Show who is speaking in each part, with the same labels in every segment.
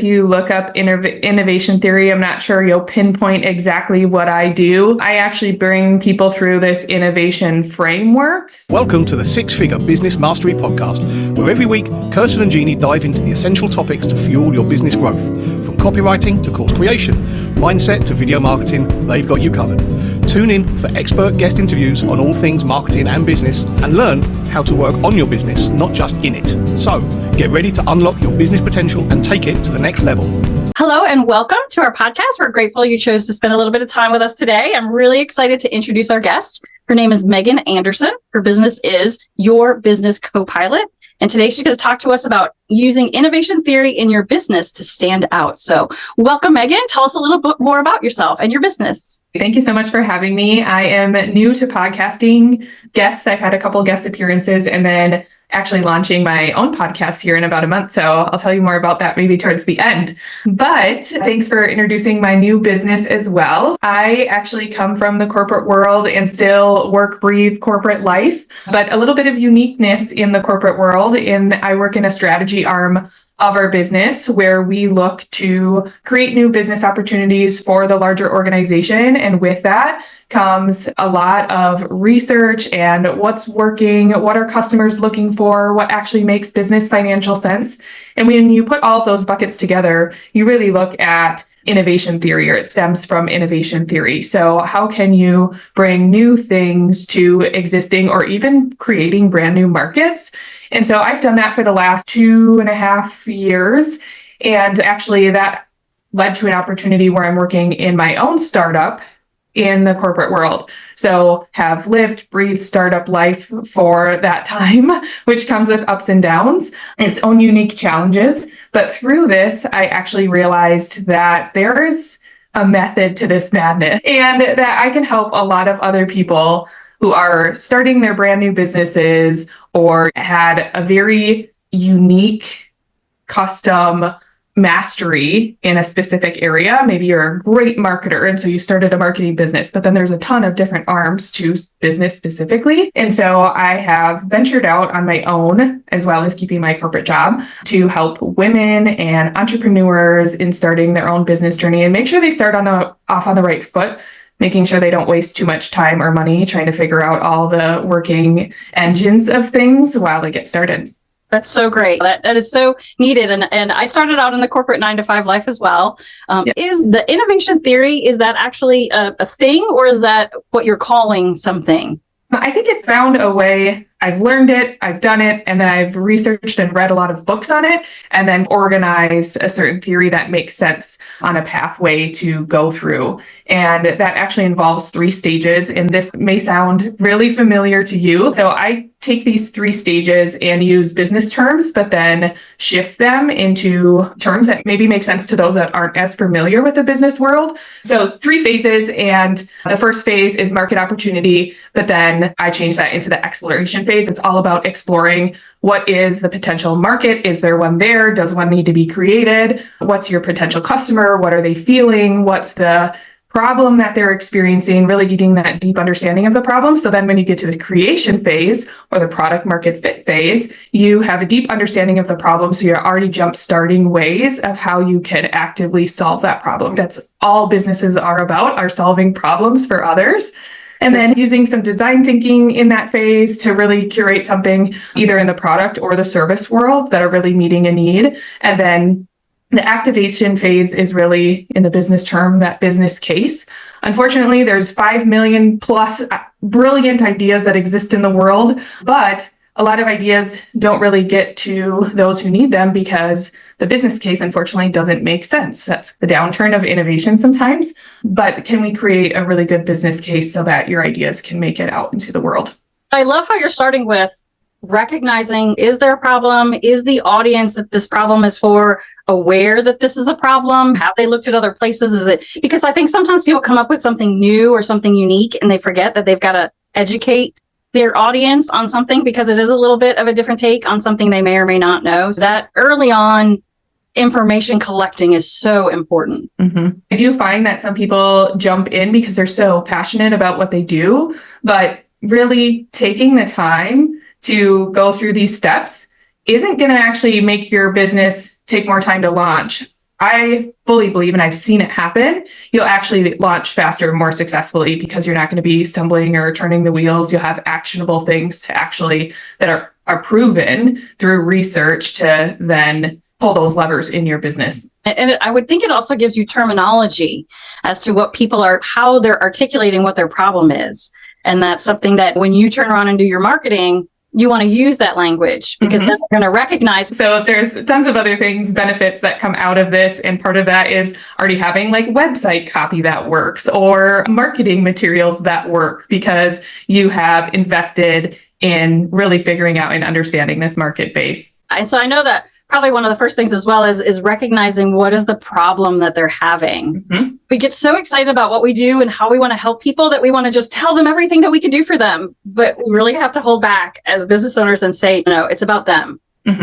Speaker 1: if you look up innovation theory, I'm not sure you'll pinpoint exactly what I do. I actually bring people through this innovation framework.
Speaker 2: Welcome to the Six Figure Business Mastery Podcast, where every week, Kirsten and Jeanne dive into the essential topics to fuel your business growth. From copywriting to course creation, mindset to video marketing, they've got you covered. Tune in for expert guest interviews on all things marketing and business, and learn how to work on your business, not just in it. So, get ready to unlock your business potential and take it to the next level.
Speaker 3: Hello and welcome to our podcast. We're grateful you chose to spend a little bit of time with us today. I'm really excited to introduce our guest. Her name is Megan Anderson. Her business is Your Business Co-Pilot. And today she's going to talk to us about using innovation theory in your business to stand out. So welcome, Megan. Tell us a little bit more about yourself and your business.
Speaker 1: Thank you so much for having me. I am new to podcasting. Guests, I've had a couple guest appearances and then actually launching my own podcast here in about a month. So I'll tell you more about that maybe towards the end. But thanks for introducing my new business as well. I actually come from the corporate world and still work, breathe corporate life, but a little bit of uniqueness in the corporate world. I work in a strategy arm of our business where we look to create new business opportunities for the larger organization. And with that comes a lot of research and what's working, what are customers looking for, what actually makes business financial sense. And when you put all of those buckets together, you really look at innovation theory, or it stems from innovation theory. So how can you bring new things to existing or even creating brand new markets? And so I've done that for the last 2.5 years. And actually that led to an opportunity where I'm working in my own startup in the corporate world. So have lived, breathed startup life for that time, which comes with ups and downs, its own unique challenges. But through this, I actually realized that there's a method to this madness and that I can help a lot of other people who are starting their brand new businesses or had a very unique custom mastery in a specific area. Maybe you're a great marketer, and so you started a marketing business, but then there's a ton of different arms to business specifically. And so I have ventured out on my own, as well as keeping my corporate job, to help women and entrepreneurs in starting their own business journey and make sure they start off on the right foot, making sure they don't waste too much time or money trying to figure out all the working engines of things while they get started.
Speaker 3: That's so great. That is so needed. And I started out in the corporate 9-to-5 life as well. Is the innovation theory, is that actually a thing, or is that what you're calling something?
Speaker 1: I think it's found a way. I've learned it, I've done it, and then I've researched and read a lot of books on it, and then organized a certain theory that makes sense on a pathway to go through. And that actually involves 3 stages, and this may sound really familiar to you. So I take these 3 stages and use business terms, but then shift them into terms that maybe make sense to those that aren't as familiar with the business world. So 3 phases, and the first phase is market opportunity, but then I change that into the exploration phase. It's all about exploring what is the potential market. Is there one there? Does one need to be created? What's your potential customer? What are they feeling? What's the problem that they're experiencing? Really getting that deep understanding of the problem. So then when you get to the creation phase or the product market fit phase, you have a deep understanding of the problem. So you're already jump starting ways of how you can actively solve that problem. That's all businesses are about, are solving problems for others. And then using some design thinking in that phase to really curate something either in the product or the service world that are really meeting a need. And then the activation phase is really, in the business term, that business case. Unfortunately, there's 5 million plus brilliant ideas that exist in the world, but a lot of ideas don't really get to those who need them because the business case, unfortunately, doesn't make sense. That's the downturn of innovation sometimes. But can we create a really good business case so that your ideas can make it out into the world?
Speaker 3: I love how you're starting with recognizing, is there a problem? Is the audience that this problem is for aware that this is a problem? Have they looked at other places? Is it because I think sometimes people come up with something new or something unique and they forget that they've got to educate their audience on something because it is a little bit of a different take on something they may or may not know. So that early on information collecting is so important.
Speaker 1: Mm-hmm. I do find that some people jump in because they're so passionate about what they do, but really taking the time to go through these steps isn't going to actually make your business take more time to launch. I fully believe, and I've seen it happen, you'll actually launch faster, more successfully, because you're not going to be stumbling or turning the wheels. You'll have actionable things to actually that are proven through research to then pull those levers in your business.
Speaker 3: And I would think it also gives you terminology as to what people are, how they're articulating what their problem is. And that's something that when you turn around and do your marketing, you want to use that language because then they're going to recognize.
Speaker 1: So there's tons of other things, benefits that come out of this. And part of that is already having like website copy that works or marketing materials that work because you have invested in really figuring out and understanding this market base.
Speaker 3: And so I know that probably one of the first things as well is recognizing what is the problem that they're having. We get so excited about what we do and how we want to help people that we want to just tell them everything that we can do for them. But we really have to hold back as business owners and say, no, it's about them.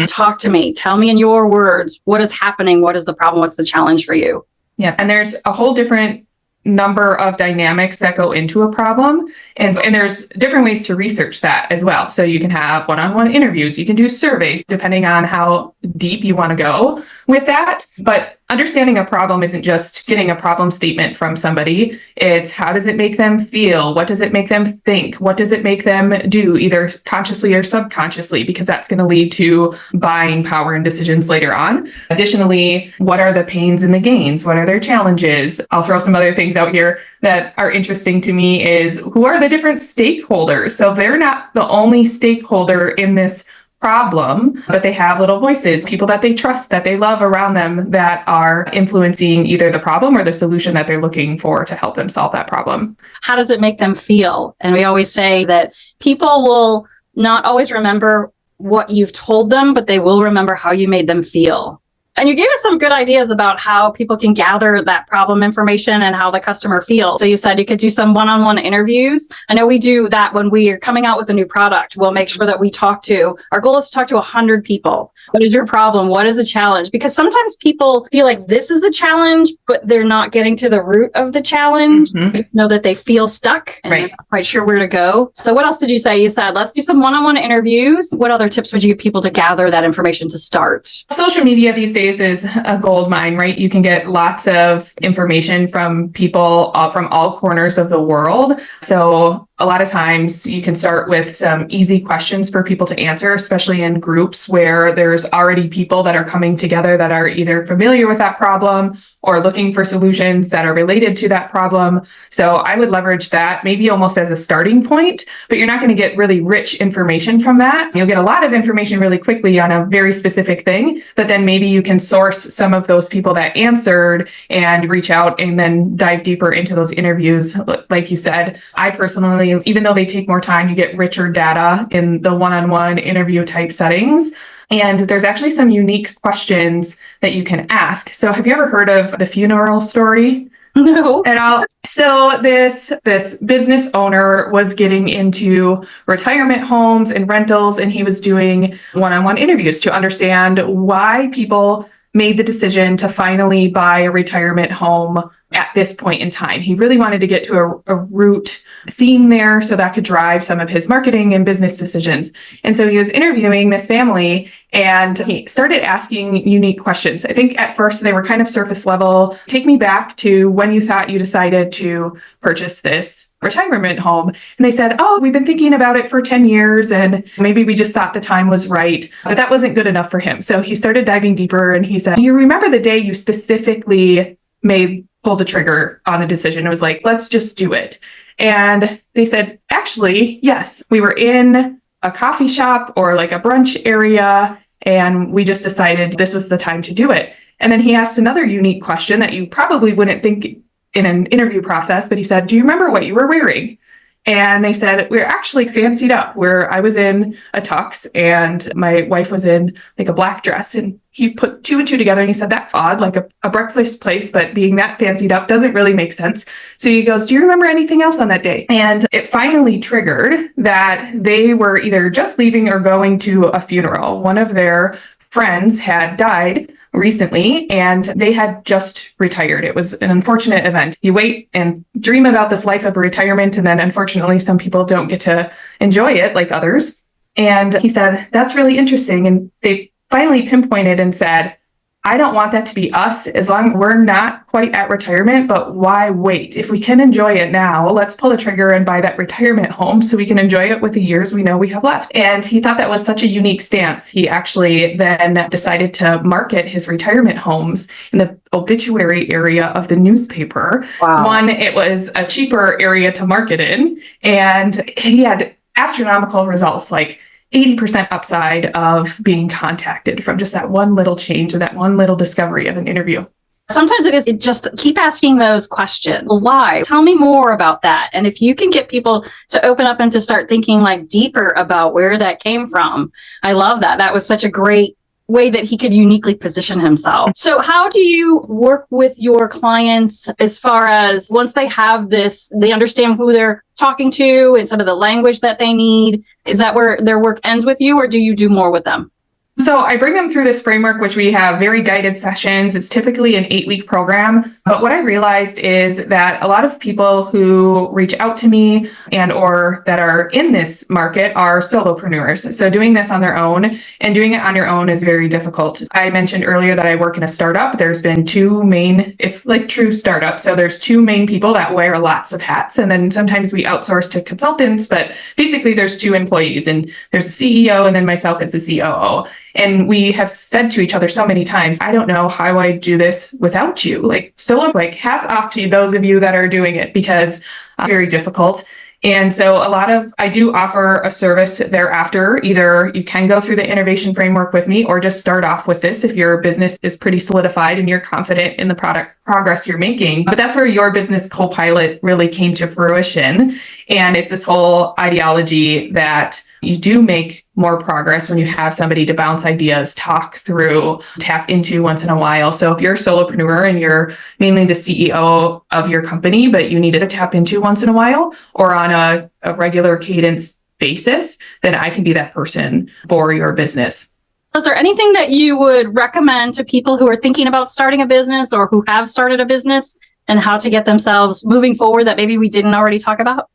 Speaker 3: Talk to me. Tell me in your words, what is happening? What is the problem? What's the challenge for you?
Speaker 1: Yeah. And there's a whole different number of dynamics that go into a problem. And there's different ways to research that as well. So you can have one-on-one interviews, you can do surveys, depending on how deep you want to go with that. But understanding a problem isn't just getting a problem statement from somebody. It's how does it make them feel? What does it make them think? What does it make them do, either consciously or subconsciously? Because that's going to lead to buying power and decisions later on. Additionally, what are the pains and the gains? What are their challenges? I'll throw some other things out here that are interesting to me is who are the different stakeholders? So they're not the only stakeholder in this problem, but they have little voices, people that they trust, that they love around them that are influencing either the problem or the solution that they're looking for to help them solve that problem.
Speaker 3: How does it make them feel? And we always say that people will not always remember what you've told them, but they will remember how you made them feel. And you gave us some good ideas about how people can gather that problem information and how the customer feels. So you said you could do some one-on-one interviews. I know we do that when we are coming out with a new product. We'll make sure that we our goal is to talk to 100 people. What is your problem? What is the challenge? Because sometimes people feel like this is a challenge, but they're not getting to the root of the challenge. You know that they feel stuck and they're not quite sure where to go. So what else did you say? You said, let's do some one-on-one interviews. What other tips would you give people to gather that information to start?
Speaker 1: Social media these days is a gold mine, right? You can get lots of information from people from all corners of the world. So a lot of times you can start with some easy questions for people to answer, especially in groups where there's already people that are coming together that are either familiar with that problem or looking for solutions that are related to that problem. So I would leverage that maybe almost as a starting point, but you're not going to get really rich information from that. You'll get a lot of information really quickly on a very specific thing, but then maybe you can source some of those people that answered and reach out and then dive deeper into those interviews. Like you said, I personally, even though they take more time, you get richer data in the one-on-one interview type settings. And there's actually some unique questions that you can ask. So have you ever heard of the funeral story?
Speaker 3: No.
Speaker 1: At all? So this business owner was getting into retirement homes and rentals, and he was doing one-on-one interviews to understand why people made the decision to finally buy a retirement home at this point in time. He really wanted to get to a root theme there so that could drive some of his marketing and business decisions. And so he was interviewing this family and he started asking unique questions. I think at first they were kind of surface level. Take me back to when you thought you decided to purchase this retirement home. And they said, oh, we've been thinking about it for 10 years and maybe we just thought the time was right, but that wasn't good enough for him. So he started diving deeper and he said, do you remember the day you specifically pulled the trigger on the decision? It was like, let's just do it. And they said, actually, yes, we were in a coffee shop or like a brunch area, and we just decided this was the time to do it. And then he asked another unique question that you probably wouldn't think in an interview process, but he said, do you remember what you were wearing? And they said, we're actually fancied up, where I was in a tux and my wife was in like a black dress. And he put two and two together and he said, that's odd, like a breakfast place, but being that fancied up doesn't really make sense. So he goes, do you remember anything else on that day? And it finally triggered that they were either just leaving or going to a funeral. One of their friends had died recently and they had just retired. It was an unfortunate event. You wait and dream about this life of retirement, and then unfortunately some people don't get to enjoy it like others. And he said, that's really interesting. And they finally pinpointed and said, I don't want that to be us as long as we're not quite at retirement, but why wait? If we can enjoy it now, let's pull the trigger and buy that retirement home so we can enjoy it with the years we know we have left. And he thought that was such a unique stance. He actually then decided to market his retirement homes in the obituary area of the newspaper.
Speaker 3: Wow.
Speaker 1: One, it was a cheaper area to market in, and he had astronomical results, like 80% upside of being contacted from just that one little change and that one little discovery of an interview.
Speaker 3: Sometimes it just keep asking those questions. Why? Tell me more about that. And if you can get people to open up and to start thinking like deeper about where that came from, I love that. That was such a great way that he could uniquely position himself. So how do you work with your clients as far as once they have this, they understand who they're talking to and some of the language that they need? Is that where their work ends with you, or do you do more with them?
Speaker 1: So I bring them through this framework, which we have very guided sessions. It's typically an 8-week program. But what I realized is that a lot of people who reach out to me and or that are in this market are solopreneurs. So doing this on their own and doing it on your own is very difficult. I mentioned earlier that I work in a startup. There's been it's like true startup. So there's two main people that wear lots of hats. And then sometimes we outsource to consultants, but basically there's two employees and there's a CEO and then myself as the COO. And we have said to each other so many times, I don't know how I do this without you. Like hats off to those of you that are doing it, because it's very difficult. And so I do offer a service thereafter. Either you can go through the innovation framework with me or just start off with this if your business is pretty solidified and you're confident in the product progress you're making. But that's where your business co-pilot really came to fruition. And it's this whole ideology that you do make more progress when you have somebody to bounce ideas, talk through, tap into once in a while. So if you're a solopreneur and you're mainly the CEO of your company, but you need to tap into once in a while or on a regular cadence basis, then I can be that person for your business.
Speaker 3: Is there anything that you would recommend to people who are thinking about starting a business or who have started a business and how to get themselves moving forward that maybe we didn't already talk about?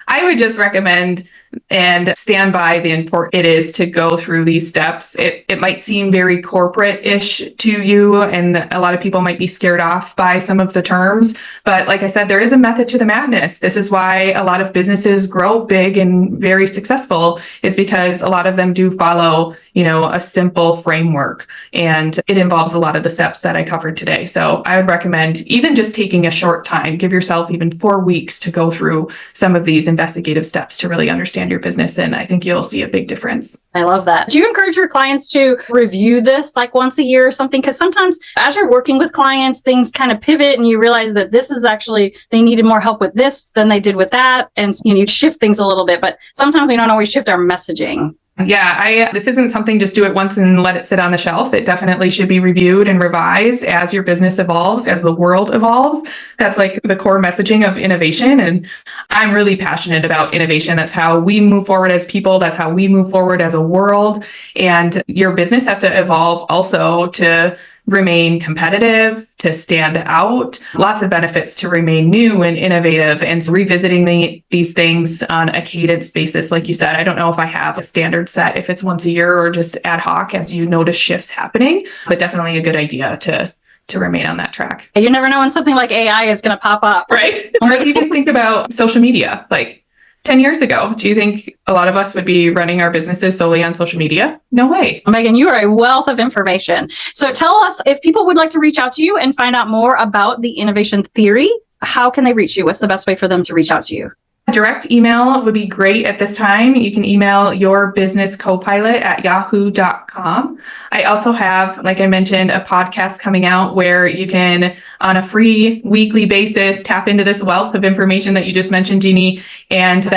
Speaker 1: I would just recommend and stand by the important it is to go through these steps. It might seem very corporate-ish to you, and a lot of people might be scared off by some of the terms. But like I said, there is a method to the madness. This is why a lot of businesses grow big and very successful, is because a lot of them do follow, a simple framework, and it involves a lot of the steps that I covered today. So I would recommend even just taking a short time, give yourself even 4 weeks to go through some of these investigative steps to really understand your business. And I think you'll see a big difference.
Speaker 3: I love that. Do you encourage your clients to review this like once a year or something? Because sometimes as you're working with clients, things kind of pivot and you realize that this is actually, they needed more help with this than they did with that. And you shift things a little bit, but sometimes we don't always shift our messaging.
Speaker 1: Yeah, this isn't something just do it once and let it sit on the shelf. It definitely should be reviewed and revised as your business evolves, as the world evolves. That's like the core messaging of innovation. And I'm really passionate about innovation. That's how we move forward as people. That's how we move forward as a world. And your business has to evolve also to remain competitive, to stand out. Lots of benefits to remain new and innovative, and so revisiting these things on a cadence basis. Like you said, I don't know if I have a standard set, if it's once a year or just ad hoc as you notice shifts happening, but definitely a good idea to remain on that track.
Speaker 3: You never know when something like AI is going to pop up.
Speaker 1: Right. Or even think about social media. Like 10 years ago, do you think a lot of us would be running our businesses solely on social media? No way.
Speaker 3: Megan, you are a wealth of information. So tell us, if people would like to reach out to you and find out more about the innovation theory, how can they reach you? What's the best way for them to reach out to you?
Speaker 1: Direct email would be great at this time. You can email yourbusinesscopilot@yahoo.com. I also have, like I mentioned, a podcast coming out where you can, on a free weekly basis, tap into this wealth of information that you just mentioned, Jeanne. And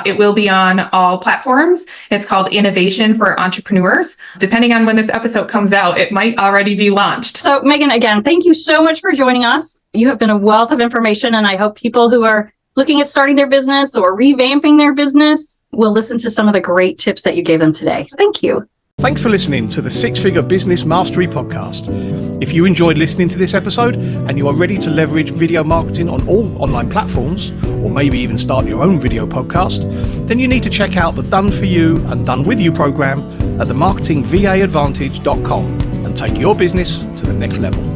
Speaker 1: it will be on all platforms. It's called Innovation for Entrepreneurs. Depending on when this episode comes out, it might already be launched.
Speaker 3: So Megan, again, thank you so much for joining us. You have been a wealth of information, and I hope people who are looking at starting their business or revamping their business will listen to some of the great tips that you gave them today. So thank you.
Speaker 2: Thanks for listening to the Six Figure Business Mastery Podcast. If you enjoyed listening to this episode and you are ready to leverage video marketing on all online platforms, or maybe even start your own video podcast, then you need to check out the Done For You and Done With You program at themarketingvaadvantage.com. And take your business to the next level.